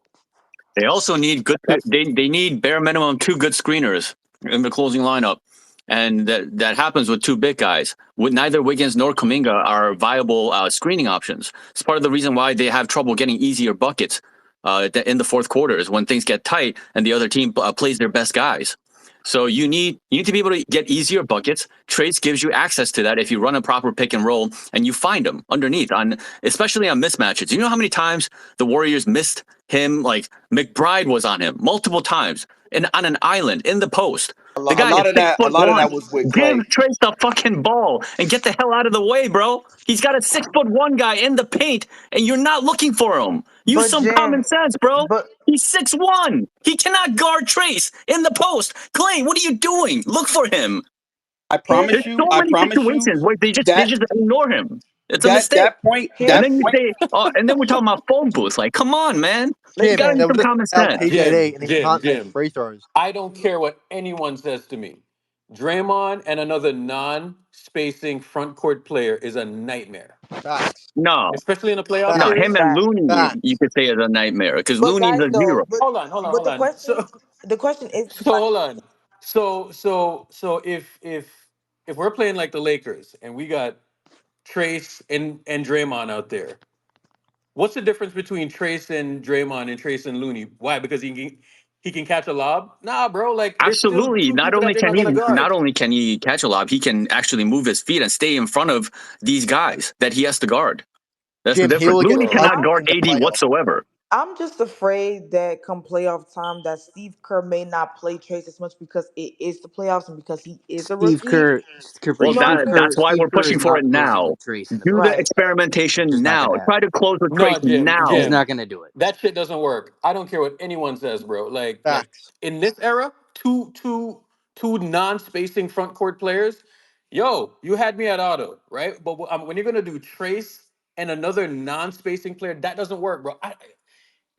They also need good. That's They need bare minimum 2 good screeners in the closing lineup, and that happens with 2 big guys. With neither Wiggins nor Kuminga are viable screening options. It's part of the reason why they have trouble getting easier buckets in the fourth quarters when things get tight and the other team plays their best guys. So you need to be able to get easier buckets. Trace gives you access to that if you run a proper pick and roll and you find him underneath on, especially on mismatches. Do you know how many times the Warriors missed him? Like McBride was on him multiple times and on an island in the post. The A guy is lot of six that, a foot lot of one. that was with Give Clay. Trace the fucking ball and get the hell out of the way, bro. He's got a 6'1" guy in the paint, and you're not looking for him. Use but some common Jim, sense, bro. but He's 6'1". He cannot guard Trace in the post. Clay, what are you doing? Look for him. his There's so I many promise you situations where they that just ignore him. It's a that mistake. that point, And his that then you point. say, oh, and then we're talking about phone booth. Like, come on, man. You Jim, gotta listen. use they'll some just common out sense. TJD Jim, and he Jim, can't make Jim. free throws. I don't care what anyone says to me. Draymond and another non-spacing front court player is a nightmare, Facts. No, especially in a playoff no, Facts. him series. and That. Looney, you Facts. could say is a nightmare because But Looney's guys, a though, zero. but Hold the on. question, the question is So like, hold on. So if we're playing like the Lakers and we got Trace and Draymond out there, what's the difference between Trace and Draymond and Trace and Looney? Why? Because he can catch a lob? Nah, bro. Like there's still Absolutely. two people that they're not gonna Not guard. only can he catch a lob, he can actually move his feet and stay in front of these guys that he has to guard. That's the Jim, he difference. will get Looney Bro, cannot 100 guard in the AD playoffs. whatsoever. I'm just afraid that come playoff time that Steve Kerr may not play Trace as much because it is the playoffs and because he is a Steve rookie. Kerr, You Well, know what I'm Steve saying? Kerr, that's why Steve we're Kerr is pushing for not it closing now. with Trace in the Do the Right. postseason. It's experimentation just not now. gonna Try happen. to close with Trace No, now. He's Jim, not gonna do it. that shit doesn't work. I don't care what anyone says, bro. Like Facts. in this era, two non-spacing front court players. Yo, you had me at auto, right? But when you're gonna do Trace and another non-spacing player, that doesn't work, bro.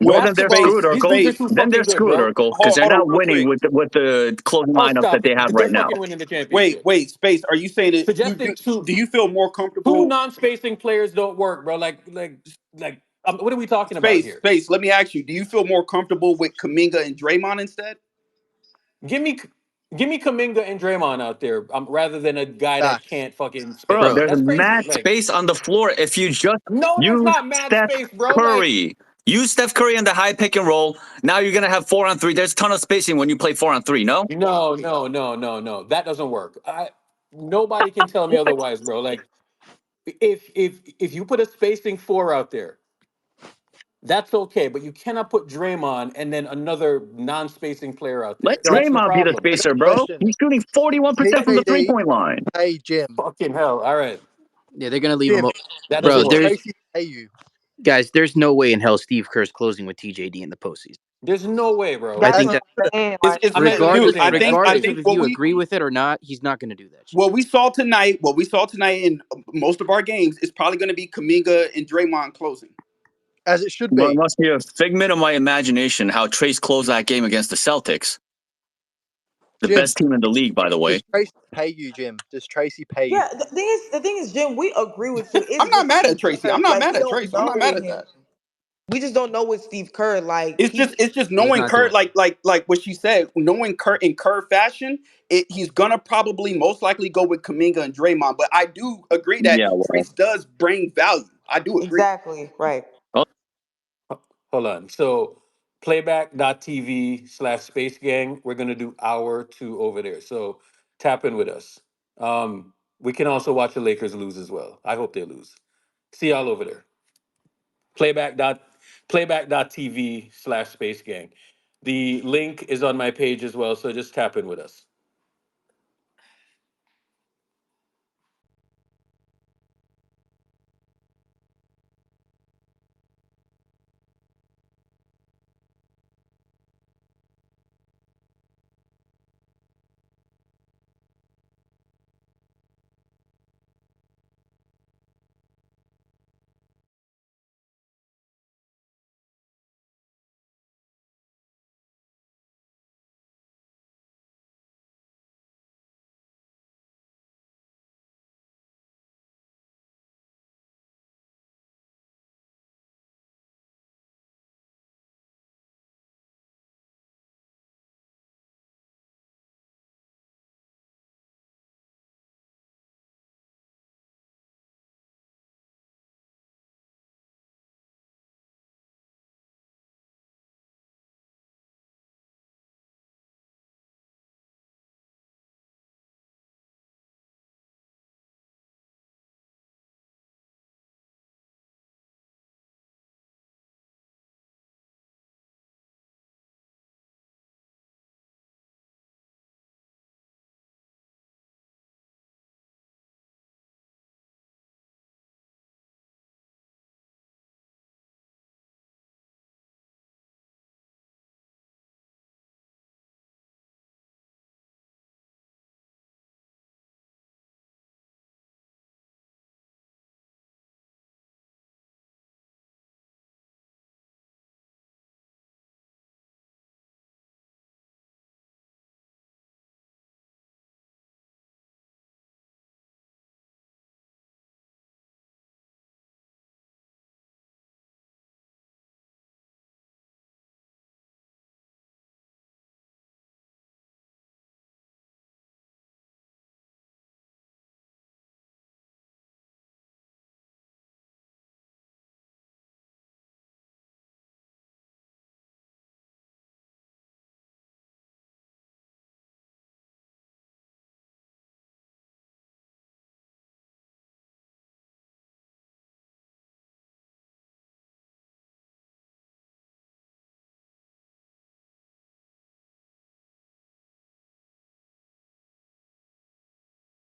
Well, Well, then they're Basketball, screwed, space, these Urkel. dudes are space. too Then they're fucking good, screwed, bro. Urkel, because they're Hold on, not real winning quick. with the closing Oh, lineup that stop they it. have They're right now. fucking winning the Wait, championship. wait, space. Are you saying that Suggesting two do you feel more two comfortable? non-spacing players don't work, bro. What are we talking about Space, here? space. Let me ask you. Do you feel more comfortable with Kaminga and Draymond instead? Give me give me Kaminga and Draymond out there, rather than a guy that Facts. can't fucking Bro, space. Bro, there's That's crazy. mad Like, space on the floor if you just no, there's use not mad Steph space, bro. Like, Curry. Use Steph Curry in the high pick and roll. Now you're going to have 4-on-3. There's a ton of spacing when you play 4-on-3, no? no, no, no, no, no. That doesn't work. Nobody can tell me What? otherwise, bro. Like, if you put a spacing four out there, that's okay. But you cannot put Draymond and then another non-spacing player out Let there. Yo, That's the Draymond be the problem. I got spacer, a bro. question. He's shooting 41% from the three TJD, point line. hey Jim. Fucking hell. All right, yeah, they're gonna leave him. Jim, that Bro, doesn't does work. there's Tracy pay you? guys. There's no way in hell Steve Kerr's closing with TJD in the postseason. There's no way, bro. I That's As think what that a I'm saying. It's, Like, it's, I'm not even dude. entertaining I that. think, I regardless of think if what you we agree with it or not, he's not gonna do that shit. what we saw tonight in most of our games is probably going to be Kaminga and Draymond closing. as it should Well, it be. must be a figment of my imagination how Trace closed that game against the Celtics, the Jim, best team in the league, by the way. does Tracy pay you, Jim? Does Tracy pay you? yeah, the thing is, Jim, we agree with you. I'm It's not just mad Steve at Tracy. I'm Kerr. not Like, mad we at don't Tracy. I'm know not mad with at him. that. We just don't know with Steve Kerr. Like, It's just he, it's just Yeah, he's knowing not Kurt, doing it. like what she said, knowing Kurt in Kerr fashion, he's gonna probably most likely go with Kaminga and Draymond. But I do agree that Yeah, well, Trace does bring value. I do agree. exactly, right. well, Hold on. So playback.tv/space gang, we're gonna do hour two over there. So tap in with us. We can also watch the Lakers lose as well. I hope they lose. See y'all over there. Playback dot playback.tv/space gang. The link is on my page as well, so just tap in with us.